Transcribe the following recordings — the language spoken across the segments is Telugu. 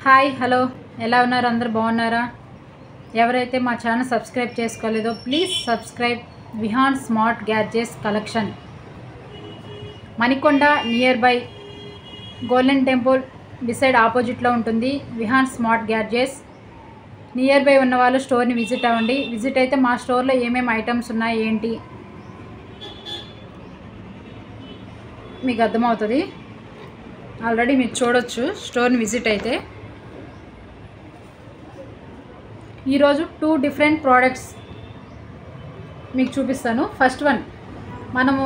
హాయ్ హలో ఎలా ఉన్నారు అందరూ బాగున్నారా ఎవరైతే మా ఛానల్ సబ్స్క్రైబ్ చేసుకోలేదో please subscribe Vihaan smart gadgets collection Manikonda near by golden temple beside ఆపోజిట్లో ఉంటుంది Vihaan smart gadgets near by ఉన్న వాళ్ళు స్టోర్ని విజిట్ అవ్వండి విజిట్ అయితే మా స్టోర్లో ఏమేమి ఐటమ్స్ ఉన్నాయి ఏంటి మీకు అర్థమవుతుంది ఆల్రెడీ మీరు చూడొచ్చు స్టోర్ని విజిట్ అయితే ఈరోజు 2 డిఫరెంట్ ప్రోడక్ట్స్ మీకు చూపిస్తాను ఫస్ట్ వన్ మనము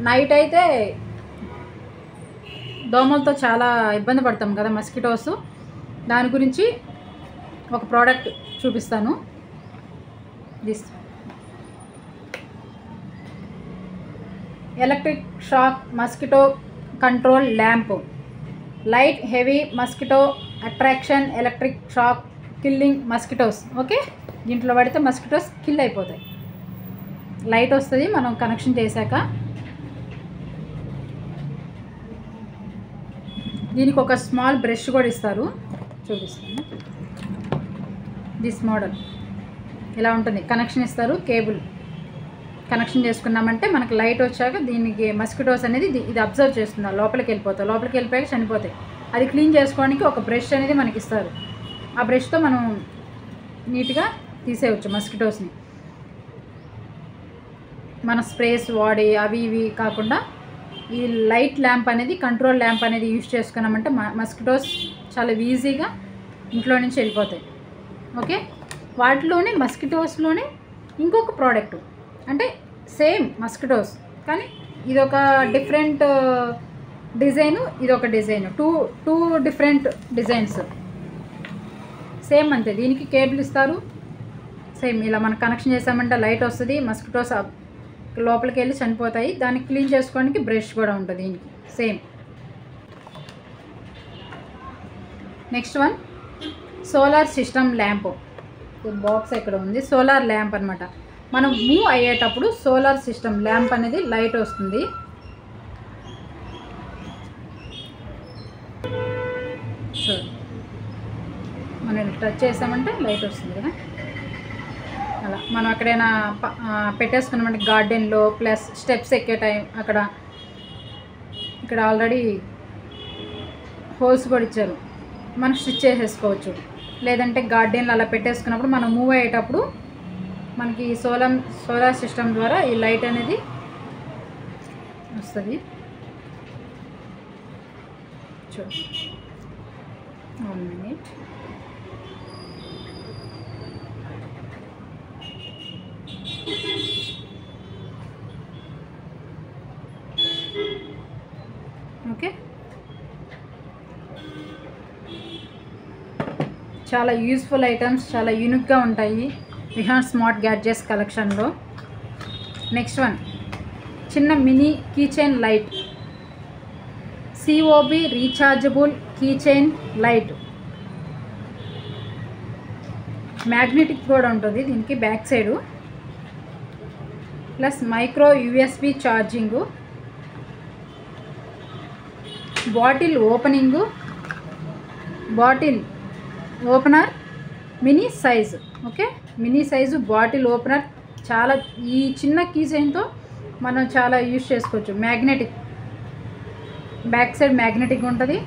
నైట్ అయితే దోమలతో చాలా ఇబ్బంది పడతాం కదా మస్కిటోస్ దాని గురించి ఒక ప్రోడక్ట్ చూపిస్తాను this electric shock mosquito control lamp light heavy mosquito attraction electric shock killing mosquitoes okay దీంట్లో పడితే మస్కిటోస్ కిల్ అయిపోతాయి లైట్ వస్తుంది మనం కనెక్షన్ చేశాక దీనికి ఒక స్మాల్ బ్రష్ కూడా ఇస్తారు చూపిస్తాను దిస్ మోడల్ ఇలా ఉంటుంది కనెక్షన్ ఇస్తారు కేబుల్ కనెక్షన్ చేసుకున్నామంటే మనకు లైట్ వచ్చాక దీనికి మస్కిటోస్ అనేది ఇది అబ్జర్వ్ చేస్తుంది లోపలికి వెళ్ళిపోతాయి లోపలికి వెళ్ళిపోయాక చనిపోతాయి అది క్లీన్ చేసుకోవడానికి ఒక బ్రష్ అనేది మనకి ఇస్తారు ఆ బ్రష్తో మనం నీట్గా తీసేయవచ్చు మస్కిటోస్ని మన స్ప్రేస్ వాడి అవి ఇవి కాకుండా ఈ లైట్ ల్యాంప్ అనేది కంట్రోల్ ల్యాంప్ అనేది యూజ్ చేసుకున్నామంటే మస్కిటోస్ చాలా ఈజీగా ఇంట్లో నుంచి వెళ్ళిపోతాయి ఓకే వాటిలోనే మస్కిటోస్లోనే ఇంకొక ప్రోడక్ట్ అంటే సేమ్ మస్కిటోస్ కానీ ఇదొక డిఫరెంట్ డిజైను ఇదొక design two different designs same అంతే దీనికి కేబుల్ ఇస్తారు సేమ్ ఇలా మనం కనెక్షన్ చేసామంటే లైట్ వస్తుంది మస్కిటోస్ లోపలికి వెళ్ళి చనిపోతాయి దాన్ని క్లీన్ చేసుకోవడానికి బ్రష్ కూడా ఉంటుంది దీనికి same next one solar system lamp box ఎక్కడ ఉంది సోలార్ ల్యాంప్ అనమాట మనం మూవ్ అయ్యేటప్పుడు సోలార్ సిస్టమ్ ల్యాంప్ అనేది లైట్ వస్తుంది సో మనం టచ్ చేసామంటే లైట్ వస్తుంది కదా అలా మనం ఎక్కడైనా పెట్టేసుకున్నామంటే గార్డెన్లో ప్లస్ స్టెప్స్ ఎక్కే టైం ఇక్కడ ఆల్రెడీ హోల్స్ కూడా ఇచ్చారు మనం స్టిచ్ చేసేసుకోవచ్చు లేదంటే గార్డెన్లో అలా పెట్టేసుకున్నప్పుడు మనం మూవ్ అయ్యేటప్పుడు మనకి సోలార్ సిస్టమ్ ద్వారా ఈ లైట్ అనేది వస్తుంది చూడండి 1 మినిట్ ఓకే చాలా యూస్ఫుల్ ఐటమ్స్ చాలా యూనిక్గా ఉంటాయి విహాన్ స్మార్ట్ గ్యాడ్జెట్స్ కలెక్షన్లో నెక్స్ట్ వన్ చిన్న mini keychain light COB rechargeable keychain light magnetic కూడా ఉంటుంది దీనికి back side plus micro USB charging bottle opening bottle opener mini size okay mini size bottle opener చాలా ఈ చిన్న కీచైన్తో మనం చాలా యూజ్ చేసుకోవచ్చు మ్యాగ్నెటిక్ బ్యాక్ సైడ్ మ్యాగ్నెటిక్ ఉంటుంది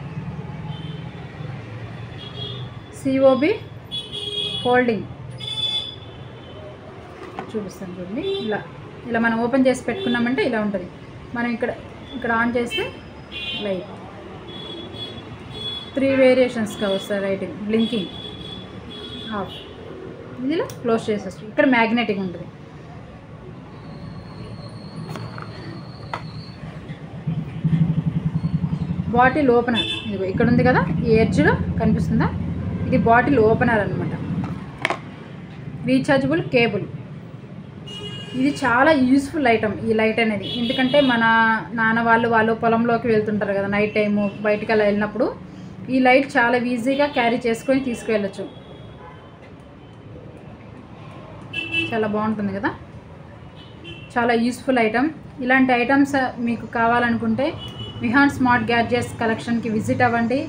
సిఓబి ఫోల్డింగ్ చూపిస్తాను చూడండి ఇలా మనం ఓపెన్ చేసి పెట్టుకున్నామంటే ఇలా ఉంటుంది మనం ఇక్కడ ఆన్ చేస్తే లైట్ 3 వేరియేషన్స్గా వస్తాయి లైటింగ్ బ్లింకింగ్ ఆఫ్ ఇదిలో క్లోజ్ చేసేస్తాం ఇక్కడ మ్యాగ్నెటిక్ ఉంటుంది బాటిల్ ఓపెనర్ ఇది ఇక్కడ ఉంది కదా ఈ ఎడ్జ్లో కనిపిస్తుందా ఇది బాటిల్ ఓపెనర్ అనమాట రీఛార్జబుల్ కేబుల్ ఇది చాలా యూస్ఫుల్ ఐటమ్ ఈ లైట్ అనేది ఎందుకంటే మన నాన్న వాళ్ళు పొలంలోకి వెళ్తుంటారు కదా నైట్ టైము బయటికి అలా వెళ్ళినప్పుడు ఈ లైట్ చాలా ఈజీగా క్యారీ చేసుకొని తీసుకువెళ్ళచ్చు చాలా బాగుంటుంది కదా చాలా యూస్ఫుల్ ఐటమ్ ఇలాంటి ఐటమ్స్ మీకు కావాలనుకుంటే విహాన్ స్మార్ట్ గ్యాడ్జెట్స్ కలెక్షన్కి విజిట్ అవ్వండి,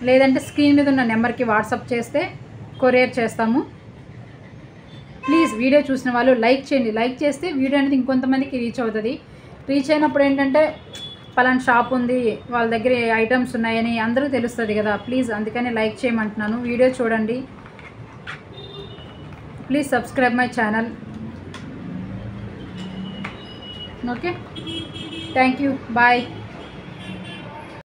లేదంటే స్క్రీన్ మీద ఉన్న నెంబర్కి వాట్సాప్ చేస్తే కొరియర్ చేస్తాము. ప్లీజ్ వీడియో చూసిన వాళ్ళు లైక్ చేయండి. లైక్ చేస్తే వీడియో అనేది ఇంకొంతమందికి రీచ్ అవుతుంది. రీచ్ అయినప్పుడు ఏంటంటే పలానా షాప్ ఉంది, వాళ్ళ దగ్గర ఐటమ్స్ ఉన్నాయని అందరికీ తెలుస్తుంది కదా. ప్లీజ్ అందుకని లైక్ చేయమంటున్నాను. వీడియో చూడండి. Please subscribe my channel. Okay, thank you, bye.